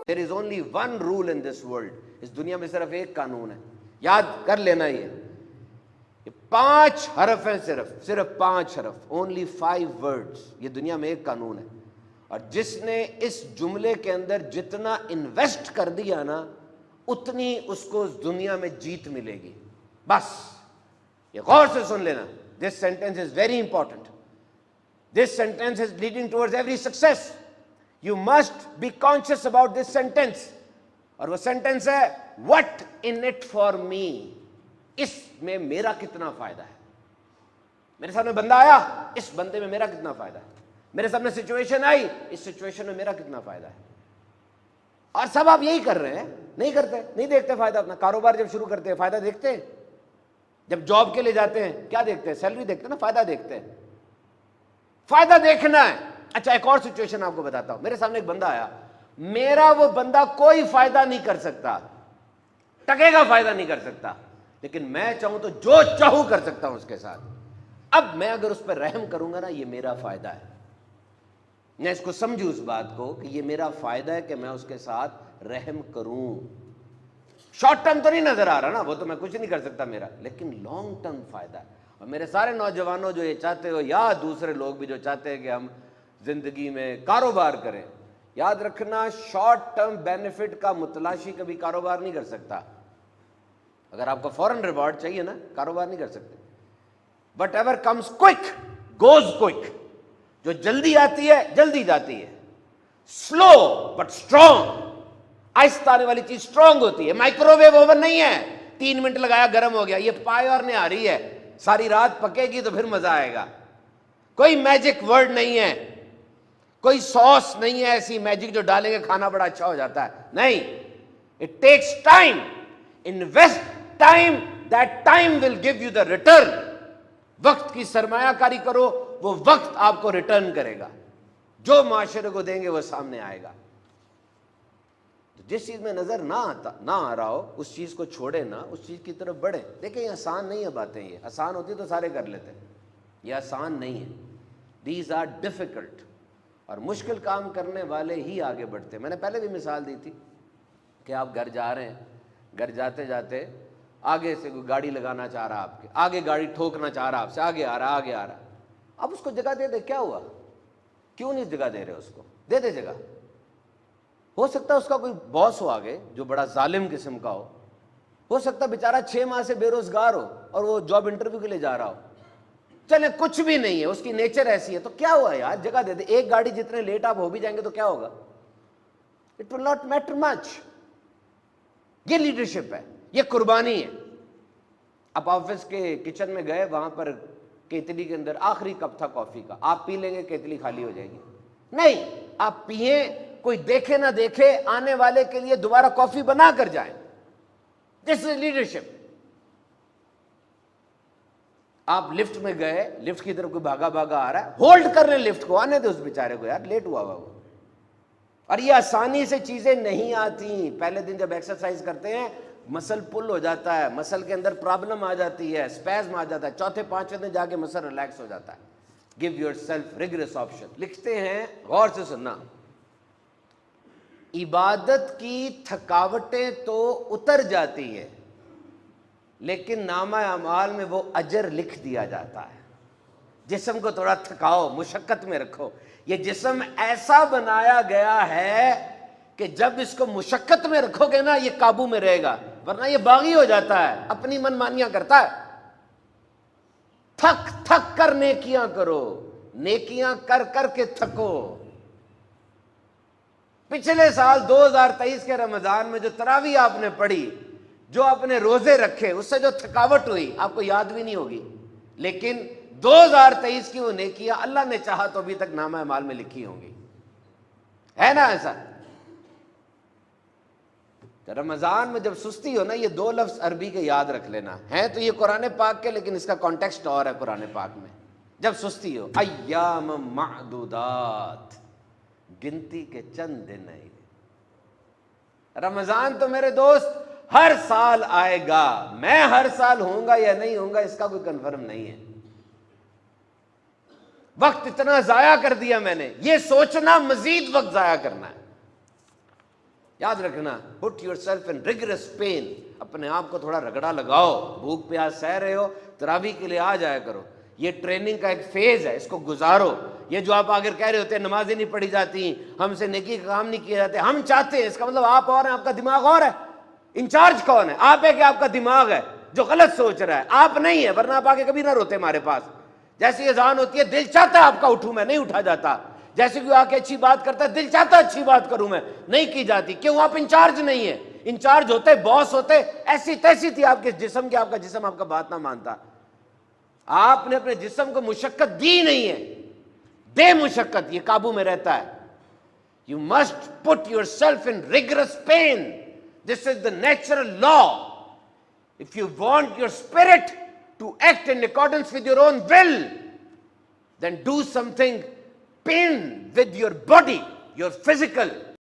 There is only one rule in this world. اس دنیا میں صرف ایک قانون ہے, یاد کر لینا یہ 5 حرف ہیں, صرف 5 حرف, only 5 words. یہ دنیا میں ایک قانون ہے, اور جس نے اس جملے کے اندر جتنا انویسٹ کر دیا نا اتنی اس کو اس دنیا میں جیت ملے گی. بس یہ غور سے سن لینا. This sentence is very important. This sentence is leading towards every success. You must be conscious about this sentence. اور وہ سینٹینس ہے what in it for me. اس میں میرا کتنا فائدہ ہے. میرے سامنے بندہ آیا, اس بندے میں میرا کتنا فائدہ ہے. میرے سامنے سچویشن آئی, اس سچویشن میں میرا کتنا فائدہ ہے. اور سب آپ یہی کر رہے ہیں, نہیں کرتے, نہیں دیکھتے فائدہ اپنا. کاروبار جب شروع کرتے ہیں فائدہ دیکھتے ہیں, جب جاب کے لیے جاتے ہیں کیا دیکھتے ہیں, سیلری دیکھتے ہیں نا, فائدہ دیکھتے ہیں. فائدہ دیکھنا ہے. اچھا ایک اور سچویشن آپ کو بتاتا ہوں. میرے سامنے ایک بندہ آیا, میرا وہ بندہ کوئی فائدہ نہیں کر سکتا, ٹکے گا فائدہ نہیں کر سکتا, لیکن میں چاہوں تو جو چاہوں کر سکتا ہوں اس کے ساتھ. اب میں اگر اس پر رحم کروں گا نا, یہ میرا فائدہ ہے. میں اس کو سمجھوں اس بات کو کہ یہ میرا فائدہ ہے کہ میں اس کے ساتھ رحم کروں. شارٹ ٹرم تو نہیں نظر آ رہا نا, وہ تو میں کچھ نہیں کر سکتا میرا, لیکن لانگ ٹرم فائدہ ہے. اور میرے سارے نوجوانوں جو یہ چاہتے ہو, یا دوسرے لوگ بھی جو چاہتے ہیں کہ ہم زندگی میں کاروبار کریں, یاد رکھنا شارٹ ٹرم بینیفٹ کا متلاشی کبھی کاروبار نہیں کر سکتا. اگر آپ کو فوراً ریوارڈ چاہیے نا, کاروبار نہیں کر سکتے. What ever comes quick goes quick. جو جلدی آتی ہے جلدی جاتی ہے, سلو بٹ اسٹرانگ. آہستہ آنے والی چیز اسٹرانگ ہوتی ہے. مائکرو ویو اوون نہیں ہے 3 منٹ لگایا گرم ہو گیا. یہ پائے اور آ رہی ہے, ساری رات پکے گی تو پھر مزہ آئے گا. کوئی میجک ورڈ نہیں ہے, کوئی سوس نہیں ہے ایسی میجک جو ڈالیں گے کھانا بڑا اچھا ہو جاتا ہے. نہیں, it takes time. Invest time, that time will give you the return. وقت کی سرمایہ کاری کرو, وہ وقت آپ کو ریٹرن کرے گا. جو معاشرے کو دیں گے وہ سامنے آئے گا. جس چیز میں نظر نہ آ رہا ہو اس چیز کو چھوڑے نا, اس چیز کی طرف بڑھے. دیکھیں یہ آسان نہیں ہے باتیں, یہ آسان ہوتی تو سارے کر لیتے, یہ آسان نہیں ہے. These are difficult. اور مشکل کام کرنے والے ہی آگے بڑھتے. میں نے پہلے بھی مثال دی تھی کہ آپ گھر جا رہے ہیں, گھر جاتے جاتے آگے سے کوئی گاڑی لگانا چاہ رہا, آپ کے آگے گاڑی ٹھوکنا چاہ رہا, آپ سے آگے آ رہا. اب اس کو جگہ دے دے, کیا ہوا, کیوں نہیں جگہ دے رہے اس کو, دے دے جگہ. ہو سکتا ہے اس کا کوئی باس ہو آگے جو بڑا ظالم قسم کا ہو سکتا ہے بیچارہ 6 ماہ سے بے روزگار ہو اور وہ جاب انٹرویو کے لیے جا رہا ہو. چلے کچھ بھی نہیں ہے, اس کی نیچر ایسی ہے, تو کیا ہوا یار, جگہ دے دے. ایک گاڑی جتنے لیٹ آپ ہو بھی جائیں گے تو کیا ہوگا, اٹ ول ناٹ میٹر مچ. یہ لیڈرشپ ہے, یہ قربانی ہے. آپ آفس کے کچن میں گئے, وہاں پر کیتلی کے اندر آخری کپ تھا کافی کا, آپ پی لیں گے کیتلی خالی ہو جائے گی. نہیں, آپ پئیں, کوئی دیکھے نہ دیکھے, آنے والے کے لیے دوبارہ کافی بنا کر جائیں. دس از لیڈرشپ. آپ لفٹ میں گئے, لفٹ کی طرف کوئی بھاگا آ رہا ہے, ہولڈ کر رہے لفٹ کو, آنے دے اس بیچارے کو یار, لیٹ ہوا وہ. اور یہ آسانی سے چیزیں نہیں آتی. پہلے دن جب ایکسرسائز کرتے ہیں مسل پل ہو جاتا ہے, مسل کے اندر پرابلم آ جاتی ہے, اسپیزم آ جاتا ہے, چوتھے 5ویں دن جا کے مسل ریلیکس ہو جاتا ہے. Give your self regress option. لکھتے ہیں, غور سے سننا, عبادت کی تھکاوٹیں تو اتر جاتی ہیں لیکن نامہ اعمال میں وہ اجر لکھ دیا جاتا ہے. جسم کو تھوڑا تھکاؤ, مشقت میں رکھو. یہ جسم ایسا بنایا گیا ہے کہ جب اس کو مشقت میں رکھو گے نا یہ قابو میں رہے گا, ورنہ یہ باغی ہو جاتا ہے, اپنی من مانیاں کرتا ہے. تھک کر نیکیاں کرو, نیکیاں کر کر کے تھکو. پچھلے سال 2023 کے رمضان میں جو تراویح آپ نے پڑھی, جو آپ نے روزے رکھے, اس سے جو تھکاوٹ ہوئی آپ کو یاد بھی نہیں ہوگی, لیکن 2023 کی وہ نیکیاں اللہ نے چاہا تو ابھی تک نامہ اعمال میں لکھی ہوں گی. ہے نا ایسا؟ رمضان میں جب سستی ہو نا, یہ 2 لفظ عربی کے یاد رکھ لینا. ہیں تو یہ قرآن پاک کے, لیکن اس کا کانٹیکسٹ اور ہے قرآن پاک میں. جب سستی ہو, ایام معدودات, گنتی کے چند دن ہیں. رمضان تو میرے دوست ہر سال آئے گا. میں ہر سال ہوں گا یا نہیں ہوں گا اس کا کوئی کنفرم نہیں ہے. وقت اتنا ضائع کر دیا میں نے, یہ سوچنا مزید وقت ضائع کرنا ہے. یاد رکھنا, put yourself in rigorous pain, اپنے آپ کو تھوڑا رگڑا لگاؤ. بھوک پیاس سہ رہے ہو, تراویح کے لیے آ جایا کرو. یہ ٹریننگ کا ایک فیز ہے, اس کو گزارو. یہ جو آپ آگے کہہ رہے ہوتے ہیں نمازیں نہیں پڑھی جاتی, ہم سے نیکی کا کام نہیں کیے جاتے, ہم چاہتے ہیں, اس کا مطلب آپ اور ہیں, آپ کا دماغ اور ہے. انچارج کون ہے؟ آپ ہے کہ آپ کا دماغ ہے جو غلط سوچ رہا ہے؟ آپ نہیں ہے, ورنہ آپ آگے کبھی نہ روتے ہمارے پاس. جیسی اذان ہوتی ہے دل چاہتا ہے آپ کا اٹھوں میں, نہیں اٹھا جاتا. جیسے کوئی آ کے اچھی بات کرتا ہے دل چاہتا ہے اچھی بات کروں میں, نہیں کی جاتی. کیوں؟ آپ انچارج نہیں ہیں. انچارج ہوتے, باس ہوتے, ایسی تیسی تھی آپ کے جسم کی, آپ کا جسم آپ کا بات نہ مانتا. آپ نے اپنے جسم کو مشقت دی نہیں ہے, بے مشقت یہ قابو میں رہتا ہے. You must put yourself in rigorous pain. This is the natural law. If you want your spirit to act in accordance with your own will, then do something pain with your body, your physical.